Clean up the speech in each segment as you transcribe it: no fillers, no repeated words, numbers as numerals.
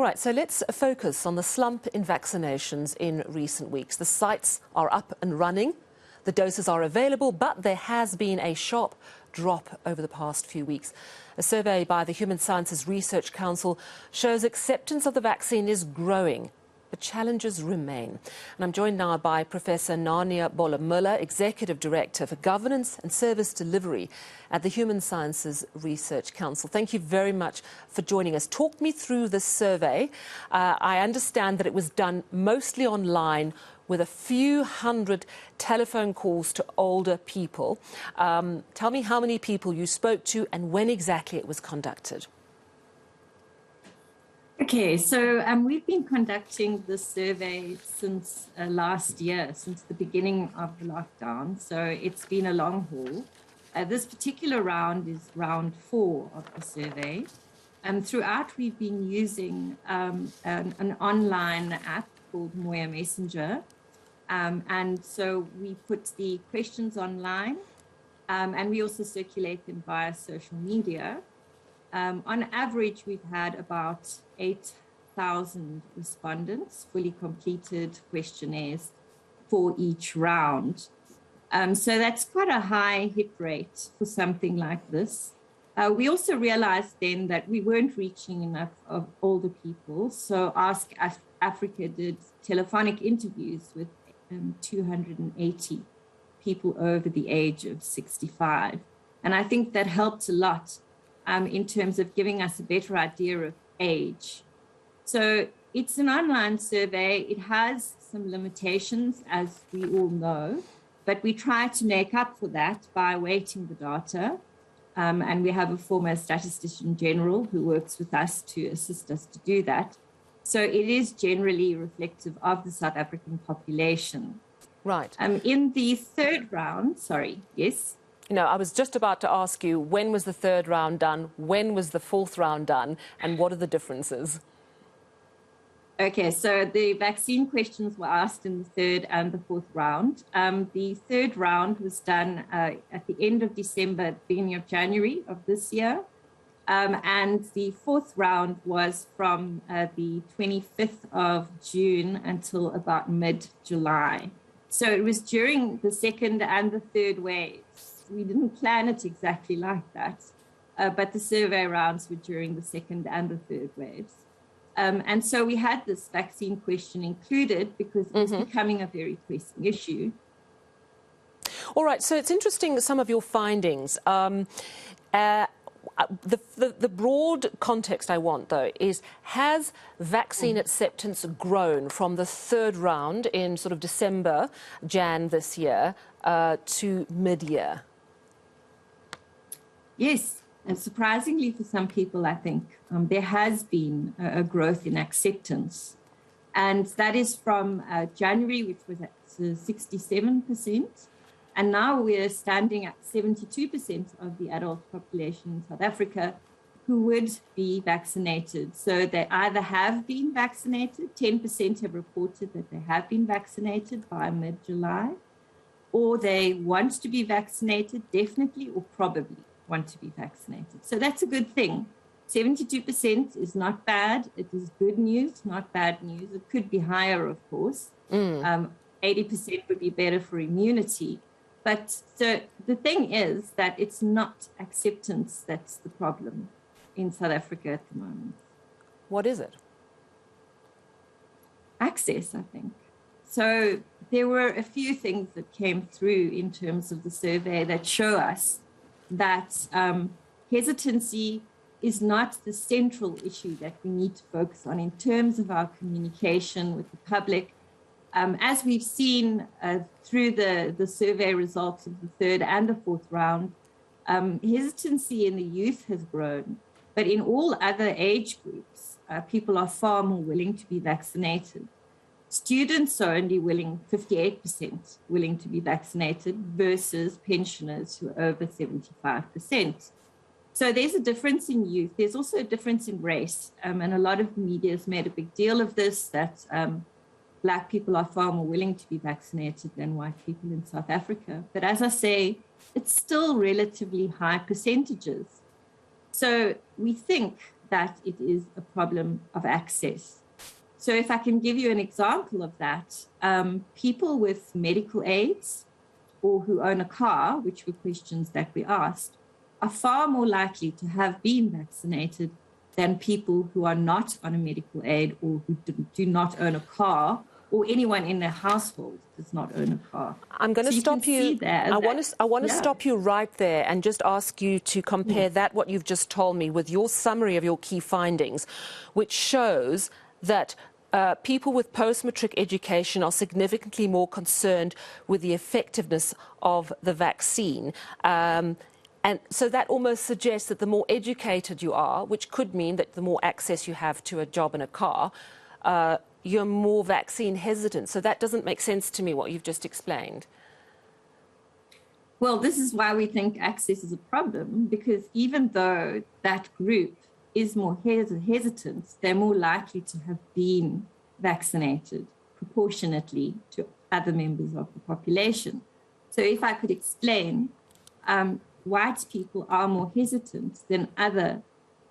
right, so let's focus on the slump in vaccinations in recent weeks. The sites are up and running, the doses are available, but there has been a sharp drop over the past few weeks. A survey by the Human Sciences Research Council shows acceptance of the vaccine is growing, but challenges remain. And I'm joined now by Professor Narnia Bohler-Muller, Executive Director for Governance and Service Delivery at the Human Sciences Research Council. Thank you very much for joining us. Talk me through this survey. I understand that it was done mostly online with a few hundred telephone calls to older people. Tell me how many people you spoke to and when exactly it was conducted. Okay, so we've been conducting this survey since last year, since the beginning of the lockdown. So it's been a long haul. This particular round is round 4 of the survey. Throughout, we've been using an online app called Moya Messenger. And so we put the questions online and we also circulate them via social media. On average, we've had about 8,000 respondents, fully completed questionnaires for each round. So that's quite a high hit rate for something like this. We also realized then that we weren't reaching enough of older people. So Ask Africa did telephonic interviews with 280 people over the age of 65. And I think that helped a lot in terms of giving us a better idea of age. So it's an online survey. It has some limitations, as we all know, but we try to make up for that by weighting the data. And we have a former statistician general who works with us to assist us to do that. So it is generally reflective of the South African population. Right. In the third round, sorry, yes? No, I was just about to ask you, when was the third round done? When was the fourth round done? And what are the differences? Okay, so the vaccine questions were asked in the third and the fourth round. The third round was done at the end of December, beginning of January of this year. And the fourth round was from the 25th of June until about mid-July. So it was during the second and the third waves. We didn't plan it exactly like that, but the survey rounds were during the second and the third waves. And so we had this vaccine question included because it was becoming a very pressing issue. All right, so it's interesting, some of your findings. The broad context I want, though, is has vaccine acceptance grown from the third round in sort of December, Jan this year, to mid-year? Yes, and surprisingly for some people, I think, there has been a growth in acceptance. And that is from January, which was at 67%. And now we're standing at 72% of the adult population in South Africa who would be vaccinated. So they either have been vaccinated, 10% have reported that they have been vaccinated by mid-July, or they want to be vaccinated, definitely or probably want to be vaccinated. So that's a good thing. 72% is not bad. It is good news, not bad news. It could be higher, of course. 80% would be better for immunity. But so the thing is that it's not acceptance that's the problem in South Africa at the moment. What is it? Access, I think. So there were a few things that came through in terms of the survey that show us that hesitancy is not the central issue that we need to focus on in terms of our communication with the public. As we've seen through the survey results of the third and the fourth round, hesitancy in the youth has grown, but in all other age groups, people are far more willing to be vaccinated. Students are only 58% willing to be vaccinated versus pensioners who are over 75%. So there's a difference in youth. There's also a difference in race. And a lot of the media has made a big deal of this, that Black people are far more willing to be vaccinated than white people in South Africa. But as I say, it's still relatively high percentages. So we think that it is a problem of access. So if I can give you an example of that, people with medical aids or who own a car, which were questions that we asked, are far more likely to have been vaccinated than people who are not on a medical aid or who do not own a car, or anyone in their household does not own a car. I'm going to stop you. I want to stop you right there and just ask you to compare that, what you've just told me, with your summary of your key findings, which shows that people with post-matric education are significantly more concerned with the effectiveness of the vaccine. And so that almost suggests that the more educated you are, which could mean that the more access you have to a job and a car, you're more vaccine hesitant. So that doesn't make sense to me, what you've just explained. Well, this is why we think access is a problem, because even though that group is more hesitant, they're more likely to have been vaccinated proportionately to other members of the population. So if I could explain, white people are more hesitant than other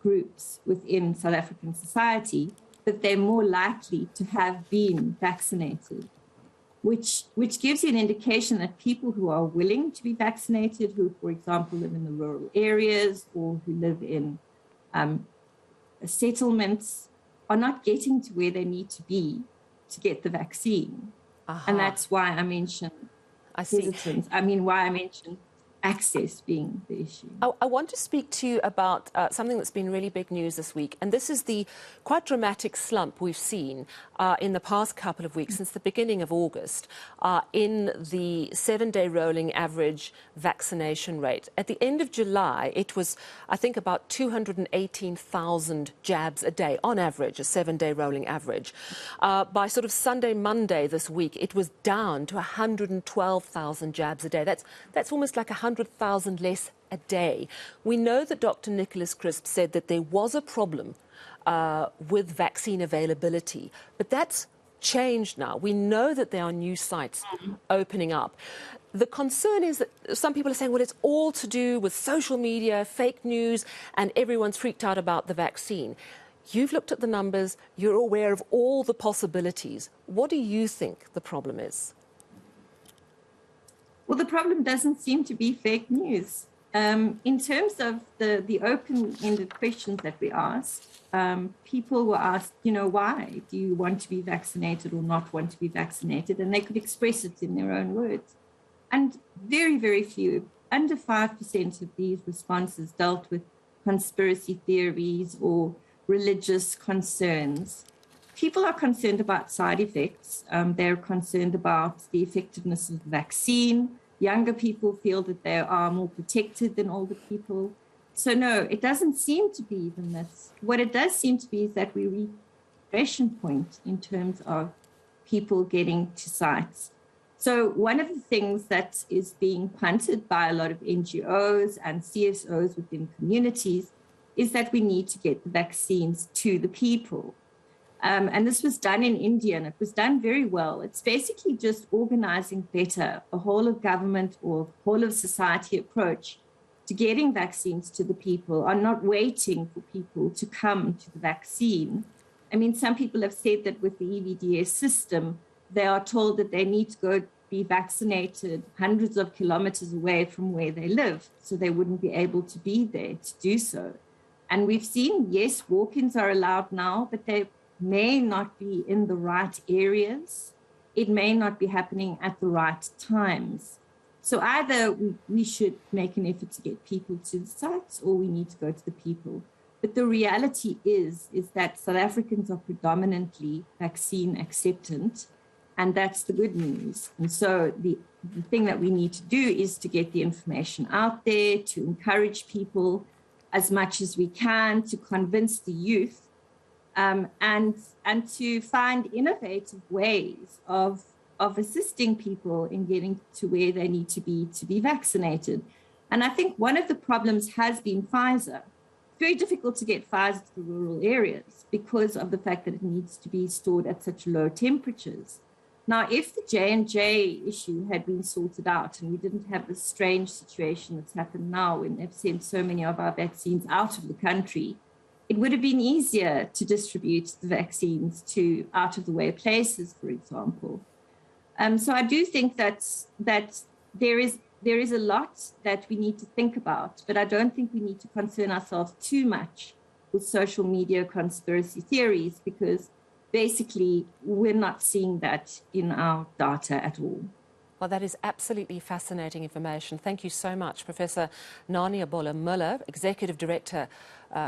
groups within South African society, but they're more likely to have been vaccinated, which gives you an indication that people who are willing to be vaccinated, who, for example, live in the rural areas or who live in settlements, are not getting to where they need to be to get the vaccine. And that's why I mentioned hesitance. Why I mentioned access being the issue. I want to speak to you about something that's been really big news this week, and this is the quite dramatic slump we've seen in the past couple of weeks, since the beginning of August, in the 7-day rolling average vaccination rate. At the end of July, it was, I think, about 218,000 jabs a day, on average, a 7-day rolling average. By sort of Sunday, Monday this week, it was down to 112,000 jabs a day. That's almost like 100,000 less a day. We know that Dr. Nicholas Crisp said that there was a problem with vaccine availability, but that's changed now. We know that there are new sites opening up. The concern is that some people are saying, well, it's all to do with social media, fake news, and everyone's freaked out about the vaccine. You've looked at the numbers, you're aware of all the possibilities. What do you think the problem is? Well, the problem doesn't seem to be fake news. In terms of the open-ended questions that we asked, people were asked, why do you want to be vaccinated or not want to be vaccinated? And they could express it in their own words. And very, very few, under 5% of these responses dealt with conspiracy theories or religious concerns. People are concerned about side effects. They're concerned about the effectiveness of the vaccine. Younger people feel that they are more protected than older people. So no, it doesn't seem to be even this. What it does seem to be is that we reach a inflection point in terms of people getting to sites. So one of the things that is being punted by a lot of NGOs and CSOs within communities is that we need to get the vaccines to the people. And this was done in India, and it was done very well. It's basically just organizing better a whole of government or whole of society approach to getting vaccines to the people, or not waiting for people to come to the vaccine. I mean, some people have said that with the EVDS system, they are told that they need to go be vaccinated hundreds of kilometers away from where they live, so they wouldn't be able to be there to do so. And we've seen, yes, walk-ins are allowed now, but they may not be in the right areas. It may not be happening at the right times. So either we should make an effort to get people to the sites, or we need to go to the people. But the reality is that South Africans are predominantly vaccine acceptant, and that's the good news. And so the thing that we need to do is to get the information out there, to encourage people as much as we can, to convince the youth, and to find innovative ways of assisting people in getting to where they need to be vaccinated. And I think one of the problems has been Pfizer. It's very difficult to get Pfizer to the rural areas because of the fact that it needs to be stored at such low temperatures. Now, if the J&J issue had been sorted out and we didn't have this strange situation that's happened now when they've sent so many of our vaccines out of the country, it would have been easier to distribute the vaccines to out-of-the-way places, for example. So I do think that there is a lot that we need to think about, but I don't think we need to concern ourselves too much with social media conspiracy theories, because basically we're not seeing that in our data at all. Well, that is absolutely fascinating information. Thank you so much, Professor Narnia Bohler-Muller, Executive Director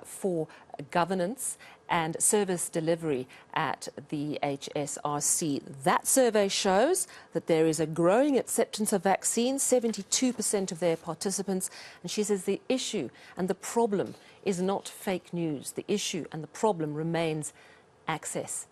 for Governance and Service Delivery at the HSRC. That survey shows that there is a growing acceptance of vaccines, 72% of their participants. And she says the issue and the problem is not fake news. The issue and the problem remains access.